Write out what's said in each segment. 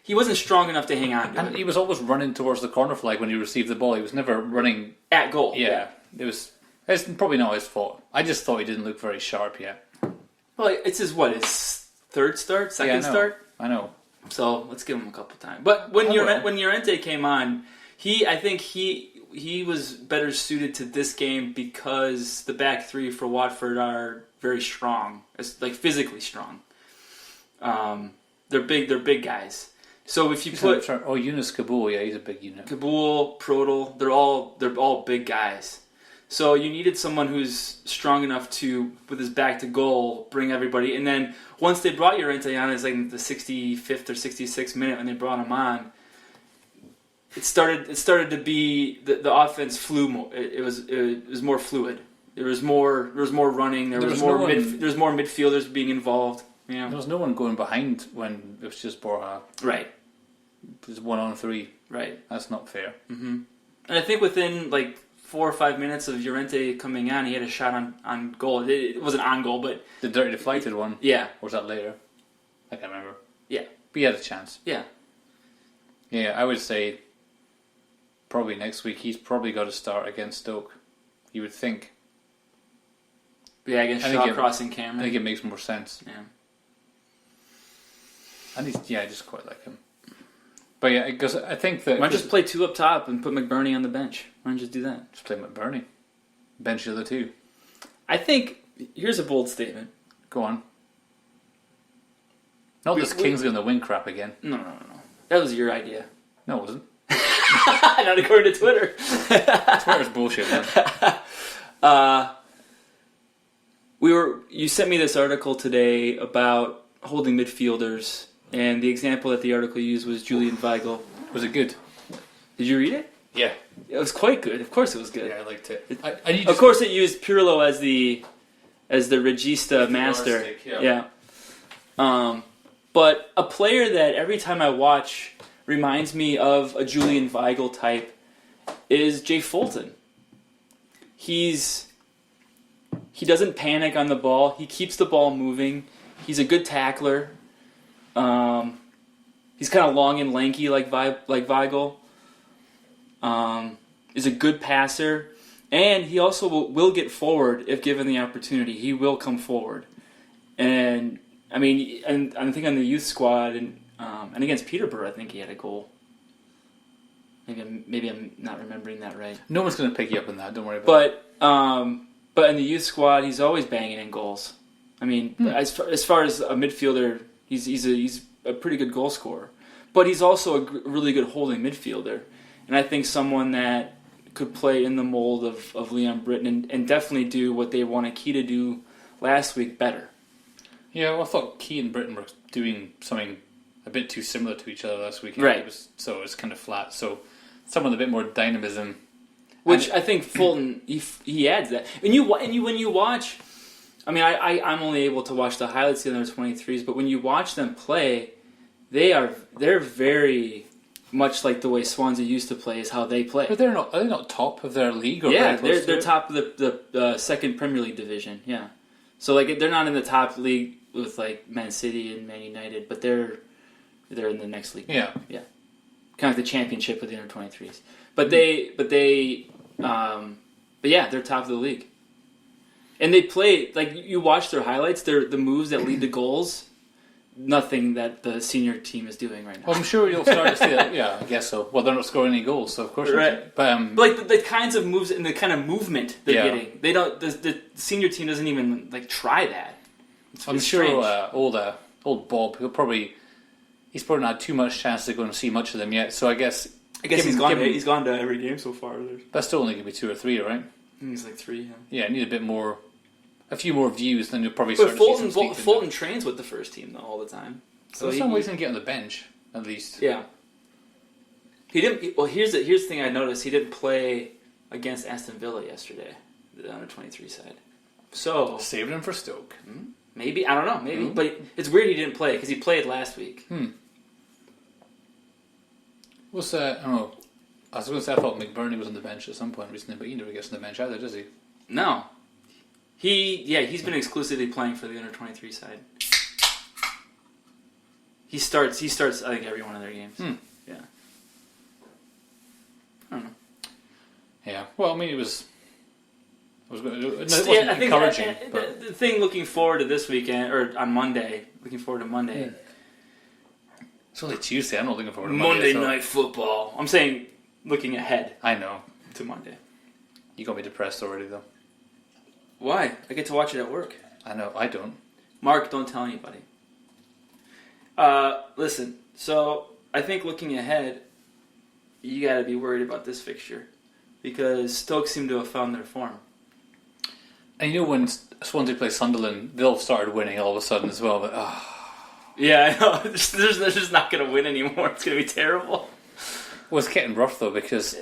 He wasn't strong enough to hang on to And it. he was always running towards the corner flag when he received the ball. He was never running At goal. Yeah, it's probably not his fault. I just thought he didn't look very sharp yet. Well, it's his third start, second start. I know. So let's give him a couple times. But when Llorente came on, I think he was better suited to this game because the back three for Watford are very strong, like physically strong. They're big guys. So if you put Yunus Kabul, yeah, he's a big unit. Kabul, Prodel, they're all big guys. So you needed someone who's strong enough to, with his back to goal, bring everybody. And then once they brought Llorente on, it's like the 65th or 66th minute when they brought him on. It started to be the offense flew more. It was more fluid. There was more running. There was more midfielders being involved. Yeah. There was no one going behind when it was just Borja. Right. It was 1-on-3. Right. That's not fair. Mm-hmm. And I think within 4 or 5 minutes of Llorente coming on, he had a shot on goal. It wasn't on goal, but the dirty deflected one. Yeah. Or was that later? I can't remember. Yeah. But he had a chance. Yeah. Yeah, I would say probably next week he's probably got to start against Stoke. You would think. Yeah, against Shawcross and Cameron. I think it makes more sense. Yeah. And I just quite like him. But yeah, because I think that... Why don't you just play two up top and put McBurney on the bench? Why don't you just do that? Just play McBurney. Bench the other two. I think... Here's a bold statement. Go on. Not this Kingsley on the wing crap again. No. That was your idea. No, it wasn't. Not according to Twitter. Twitter's bullshit, man. You sent me this article today about holding midfielders, and the example that the article used was Julian Weigl. Was it good? Did you read it? Yeah. It was quite good. Of course it was good. Yeah, I liked it. Of course it used Pirlo as the regista master. Yeah. But a player that every time I watch reminds me of a Julian Weigl type is Jay Fulton. He doesn't panic on the ball. He keeps the ball moving. He's a good tackler. He's kind of long and lanky like Weigl. Is a good passer. And he also will get forward if given the opportunity. He will come forward. And I think on the youth squad and against Peterborough, I think he had a goal. Maybe I'm not remembering that right. No one's going to pick you up on that. Don't worry about it. But in the youth squad, he's always banging in goals. As far as a midfielder, he's a pretty good goal scorer. But he's also a really good holding midfielder. And I think someone that could play in the mold of Leon Britton and definitely do what they wanted Key to do last week better. Yeah, well, I thought Key and Britton were doing something a bit too similar to each other last week. Right. It was kind of flat. So someone with a bit more dynamism. Which I think Fulton, he adds that. When you watch, I'm only able to watch the highlights of the under 23s, but when you watch them play, they're very much like the way Swansea used to play is how they play. But are they not top of their league? Or yeah, they're top of the second Premier League division. Yeah, so they're not in the top league with Man City and Man United, but they're in the next league. Yeah. Kind of like the championship with the under 23s. But yeah, they're top of the league. And they play, you watch their highlights, the moves that lead to goals, nothing that the senior team is doing right now. Well, I'm sure you'll start to see that. Yeah, I guess so. Well, they're not scoring any goals, so of course. Right. But the kinds of moves and the kind of movement they're getting, they don't. The senior team doesn't even try that. I'm sure old Bob, he's probably not had too much chance to go and see much of them yet. So I guess he's gone to every game so far. That's still only going to be 2 or 3, right? I think it's 3. Yeah. Yeah, need a few more views, then you'll probably start to see some Fulton trains with the first team though all the time. So there's some reason to get on the bench at least. Yeah. He didn't. Well, here's the thing I noticed. He didn't play against Aston Villa yesterday, the under 23 side. So saving him for Stoke. Maybe, I don't know. Maybe, but it's weird he didn't play because he played last week. What's that? I don't know. I was going to say I thought McBurney was on the bench at some point recently, but he never gets on the bench either, does he? No. He's been exclusively playing for the under 23 side. He starts. I think every one of their games. Yeah. I don't know. Yeah. Well, I mean, it wasn't I think encouraging. the thing looking forward to this weekend or on Monday. Looking forward to Monday. Yeah. It's only Tuesday. I'm not looking forward to Monday Night Football. I'm saying looking ahead. I know. To Monday. You got me depressed already, though. Why? I get to watch it at work. I know. I don't. Mark, don't tell anybody. Listen, so I think looking ahead, you got to be worried about this fixture because Stoke seem to have found their form. And you know when Swansea play Sunderland, they'll have started winning all of a sudden as well. But yeah, I know. They're just not going to win anymore. It's going to be terrible. Well, it's getting rough though because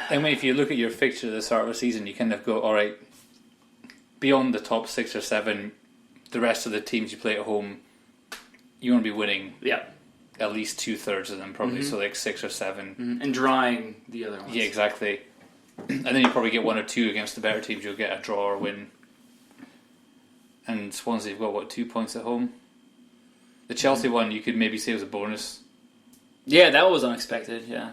I mean, if you look at your fixture at the start of the season, you kind of go, all right, beyond the top 6 or 7, the rest of the teams you play at home, you want to be winning. Yeah. At least 2/3 of them, probably. So like 6 or 7, and drawing the other ones. Yeah, exactly. And then you probably get 1 or 2 against the better teams. You'll get a draw or win. And Swansea have got, what, 2 points at home? The Chelsea one, you could maybe say was a bonus. Yeah, that was unexpected, yeah.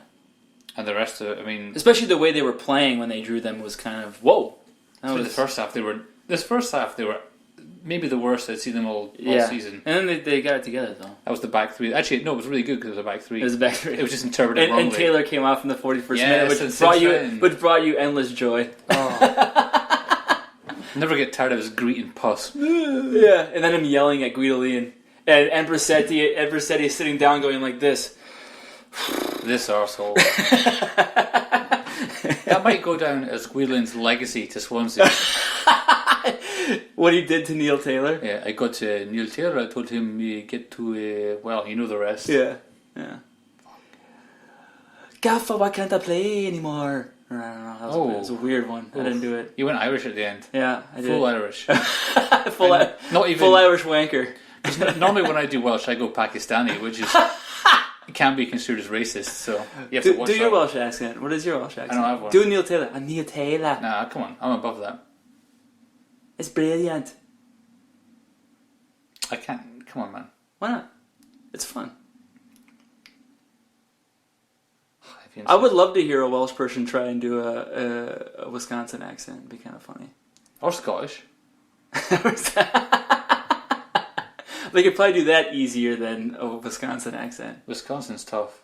And the rest of it, I mean... Especially the way they were playing when they drew them was kind of, whoa. The first half, they were maybe the worst I'd seen them all season. And then they got it together, though. That was the back three. Actually, no, it was really good because it was a back three. It was a back three. It was just interpreted wrongly. And Taylor came off in the 41st minute, which brought you endless joy. Oh. Never get tired of his greeting puss. Yeah, and then him yelling at Guidolin. And Brissetti is sitting down going like this. This arsehole. That might go down as Guidolin's legacy to Swansea. What he did to Neil Taylor? Yeah, I got to Neil Taylor. I told him get to, well, you know the rest. Yeah. Gaffer, why can't I play anymore? I don't know. That was a weird one. I didn't do it. You went Irish at the end. Yeah, I did. Full Irish. Full Irish wanker. Normally when I do Welsh, I go Pakistani, which is... It can be construed as racist, so you have to watch Do your Welsh accent. What is your Welsh accent? I don't have one. Do Neil Taylor. I'm Neil Taylor. Nah, come on. I'm above that. It's brilliant. I can't. Come on, man. Why not? It's fun. I would love to hear a Welsh person try and do a Wisconsin accent. It'd be kind of funny. Or Scottish. They could probably do that easier than a Wisconsin accent. Wisconsin's tough.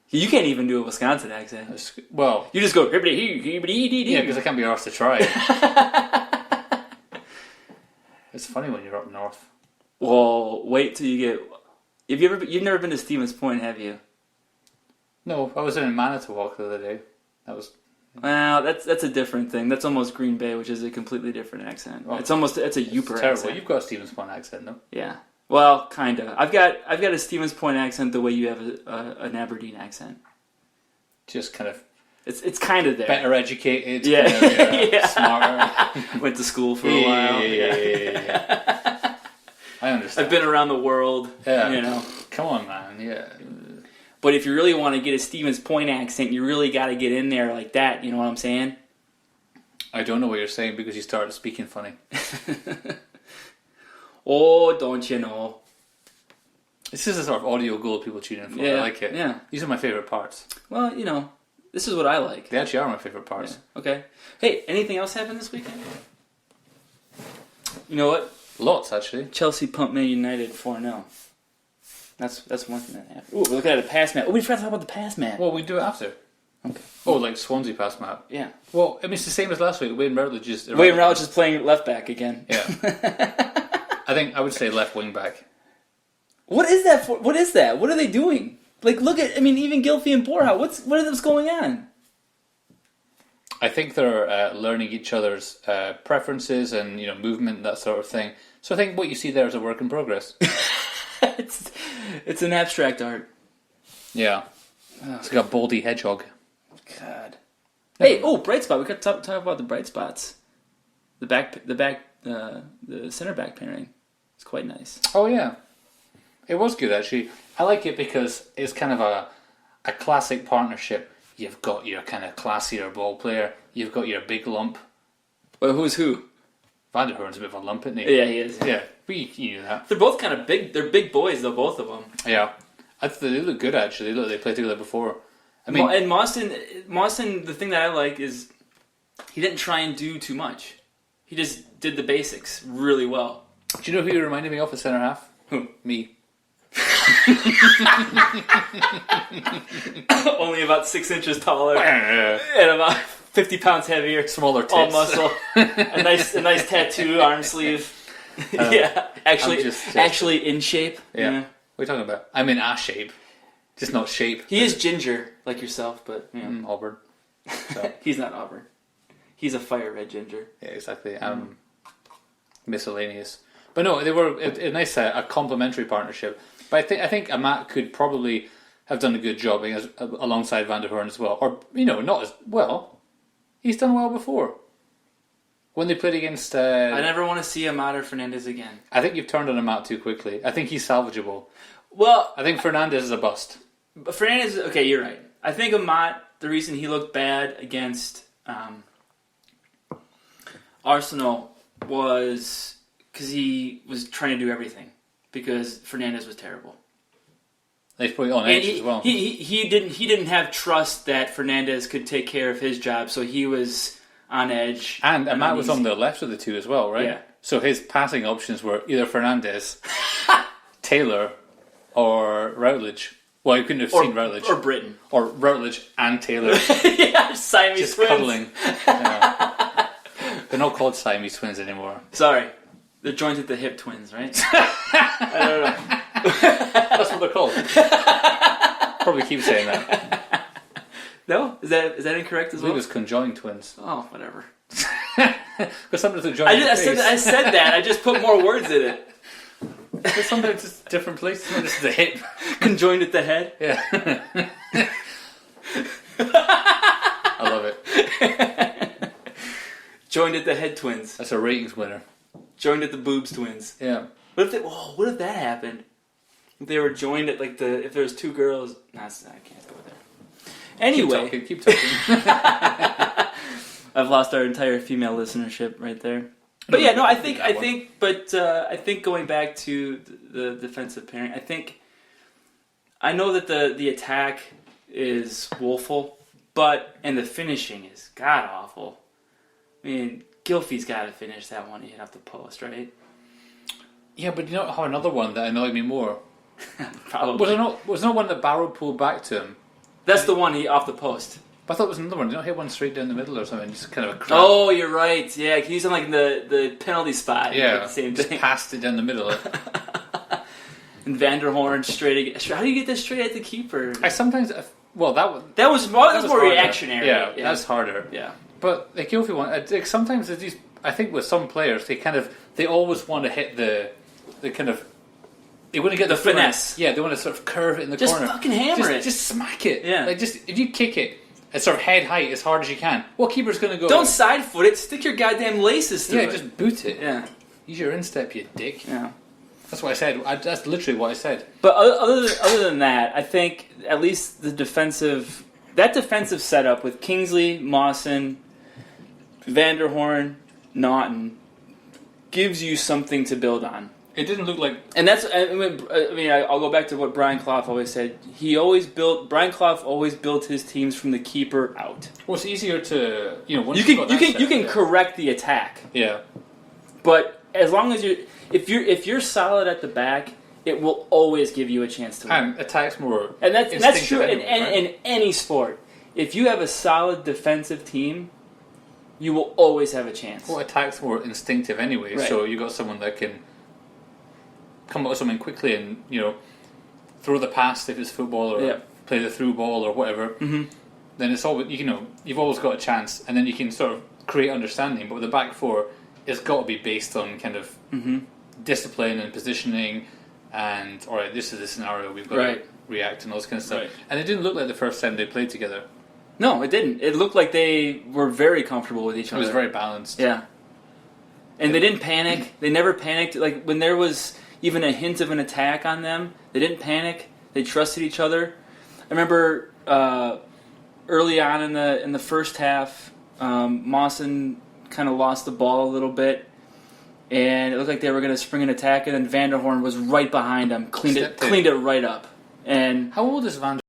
You can't even do a Wisconsin accent. Well, you just go... Yeah, because I can't be arsed to try. It's funny when you're up north. Well, wait till you get... You've never been to Stevens Point, have you? No, I was in Manitowoc the other day. That was... Well, that's a different thing. That's almost Green Bay, which is a completely different accent. Oh, it's a Yooper terrible. accent. You've got a Stevens Point accent, though. Yeah. Well, kinda. I've got a Stevens Point accent the way you have an Aberdeen accent. Just kind of. It's kind of there. Better educated. Yeah. Kind of, smarter. Went to school for a while. Yeah. I understand. I've been around the world. Yeah. You know. Come on, man. Yeah. But if you really want to get a Stevens Point accent, you really got to get in there like that. You know what I'm saying? I don't know what you're saying because you started speaking funny. Oh, don't you know? This is a sort of audio gold people tune in for. Yeah, I like it. Yeah. These are my favourite parts. Well, you know, this is what I like. They actually are my favourite parts. Yeah. Okay. Hey, anything else happened this weekend? You know what? Lots, actually. Chelsea pumped Man United 4-0. That's one thing that happened. Ooh, we're looking at a pass map. Oh, we forgot to talk about the pass map. Well, we do it after. Okay. Oh, like Swansea pass map. Yeah. Well, I mean, it's the same as last week. Wayne Routledge is playing left back again. Yeah. I think I would say left wing back. What is that for? What is that? What are they doing? Like, look at, I mean, even Gylfi and Borja. What's going on? I think they're learning each other's preferences and movement, that sort of thing. So I think what you see there is a work in progress. It's an abstract art. Yeah. It's like a baldy hedgehog. God. Hey, bright spot. We got to talk about the bright spots. The center back pairing. It's quite nice. Oh yeah, it was good actually. I like it because it's kind of a classic partnership. You've got your kind of classier ball player. You've got your big lump. Well, who's who? Van der Hoorn's a bit of a lump, isn't he? Yeah, he is. Yeah, you knew that. They're both kind of big. They're big boys, though, both of them. Yeah. I thought they look good actually. They played together before. I mean, and Mawson, the thing that I like is he didn't try and do too much. He just did the basics really well. Do you know who you reminded me of at centre half? Who? Me. Only about 6 inches taller and about 50 pounds heavier. Smaller tits. All muscle. a nice tattoo, arm sleeve. Yeah, actually in shape. Yeah. What are you talking about? I'm in ass shape, just not shape. He is ginger, like yourself, but Auburn. So. He's not Auburn. He's a fire red ginger. Yeah, exactly. Miscellaneous. But no, they were a nice, a complementary partnership. But I think Amat could probably have done a good job alongside Van der Hoorn as well. Or, not as well. He's done well before. When they played against... I never want to see Amat or Fernandez again. I think you've turned on Amat too quickly. I think he's salvageable. Well... I think Fernandez is a bust. But Fernandez... Okay, you're right. I think Amat, the reason he looked bad against Arsenal was because he was trying to do everything. Because Fernandez was terrible. They put it on edge as well. He didn't have trust that Fernandez could take care of his job, so he was on edge. And Amat was on the left of the two as well, right? Yeah. So his passing options were either Fernandez, Taylor, or Routledge. Well, you couldn't have seen Routledge. Or Britain. Or Routledge and Taylor. Yeah, Siamese just twins. Cuddling. Yeah. They're not called Siamese twins anymore. Sorry. They're joined at the hip twins, right? I don't know. That's what they're called. Probably keep saying that. No? Is that incorrect as well? I believe it was conjoined twins. Oh, whatever. Because sometimes they're joined I said that. I just put more words in it. Because sometimes it's different places. Sometimes it's the hip. Conjoined at the head? Yeah. I love it. Joined at the head twins. That's a ratings winner. Joined at the boobs twins. Yeah. What if that happened? If they were joined at if there was two girls. Nah, I can't go there. Anyway. Keep talking. I've lost our entire female listenership right there. But yeah, no, I think going back to the defensive pairing, I know that the attack is woeful, and the finishing is god awful. I mean, Gylfi's got to finish that one he hit off the post, right? Yeah, but you know how another one that annoyed me more? Probably. Was not one that Barrow pulled back to him? That's the one he off the post. But I thought it was another one. You don't hit one straight down the middle or something, just kind of a crap. Oh, you're right. Yeah, he's on like the penalty spot. Yeah, the same just thing. passed it down the middle. And Van der Hoorn straight. How do you get this straight at the keeper? That was more reactionary. Yeah, that's harder. Yeah, but the Gylfi one, sometimes these. I think with some players, they always want to hit the kind of. They want to get the finesse. Yeah, they want to sort of curve it in the corner. Just fucking hammer it. Just smack it. Yeah. If you kick it at sort of head height as hard as you can, what keeper's going to go? Don't side foot it. Stick your goddamn laces through it. Yeah, just boot it. Yeah. Use your instep, you dick. Yeah. That's what I said. That's literally what I said. But other than that, I think at least that defensive setup with Kingsley, Mawson, Van der Hoorn, Naughton gives you something to build on. It didn't look like, and that's. I'll go back to what Brian Clough always said. Brian Clough always built his teams from the keeper out. Well, it's easier to once you can correct the attack. Yeah, but as long as if you're solid at the back, it will always give you a chance to win. And attack's more, and that's true anyway, in any sport. If you have a solid defensive team, you will always have a chance. Well, attack's more instinctive anyway, right. So you got someone that can come up with something quickly and throw the pass if it's football or play the through ball or whatever. Mm-hmm. Then it's always you've always got a chance, and then you can sort of create understanding. But with the back four, it's got to be based on kind of discipline and positioning. And all right, this is the scenario we've got to react and all this kind of stuff. Right. And it didn't look like the first time they played together. No, it didn't. It looked like they were very comfortable with each other. It was very balanced. Yeah. And they didn't panic. They never panicked. Like when there was even a hint of an attack on them, they didn't panic. They trusted each other. I remember early on in the first half, Mawson kind of lost the ball a little bit, and it looked like they were going to spring an attack, and then Van der Hoorn was right behind him, cleaned it right up, And How old is Van